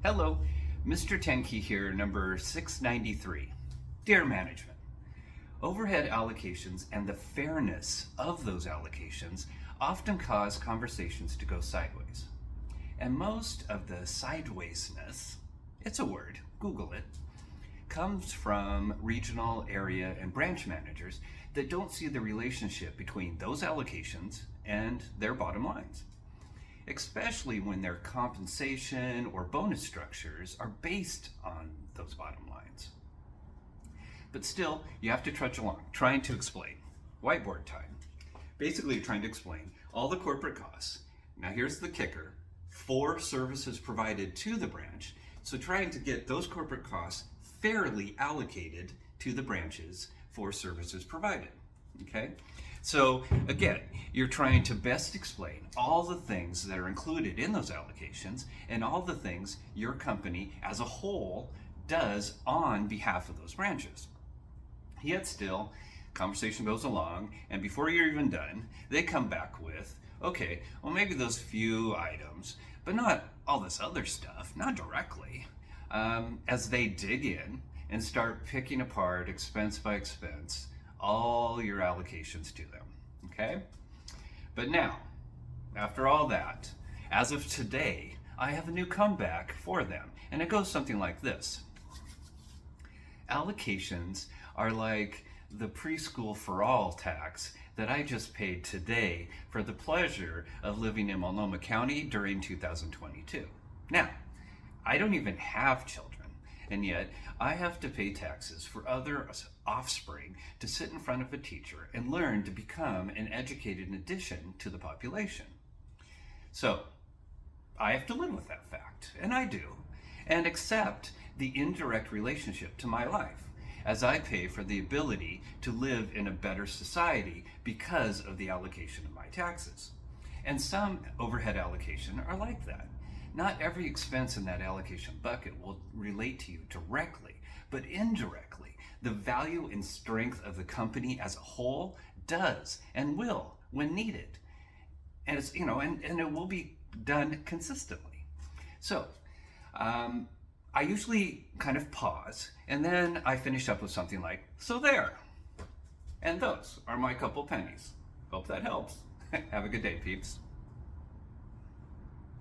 Hello, Mr. Tenkey here, number 693. Dear Management, overhead allocations and the fairness of those allocations often cause conversations to go sideways. And most of the sidewaysness, it's a word, Google it, comes from regional, area, and branch managers that don't see the relationship between those allocations and their bottom lines, especially when their compensation or bonus structures are based on those bottom lines. But still, you have to trudge along, trying to explain. Whiteboard time. Basically trying to explain all the corporate costs. Now here's the kicker, for services provided to the branch, so trying to get those corporate costs fairly allocated to the branches for services provided, okay? So again, you're trying to best explain all the things that are included in those allocations and all the things your company as a whole does on behalf of those branches. Yet still, conversation goes along, and before you're even done, they come back with, okay, well maybe those few items, but not all this other stuff, not directly, as they dig in and start picking apart expense by expense all your allocations to them, okay? But now, after all that, as of today, I have a new comeback for them, and it goes something like this. Allocations are like the preschool for all tax that I just paid today for the pleasure of living in Multnomah County during 2022. Now, I don't even have children, and yet I have to pay taxes for other offspring to sit in front of a teacher and learn to become an educated addition to the population. So I have to live with that fact, and I do, and accept the indirect relationship to my life as I pay for the ability to live in a better society because of the allocation of my taxes. And some overhead allocation are like that. Not every expense in that allocation bucket will relate to you directly, but indirectly, the value and strength of the company as a whole does and will when needed. And it's, and it will be done consistently. So, I usually kind of pause and then I finish up with something like, so there. And those are my couple pennies. Hope that helps. Have a good day, peeps.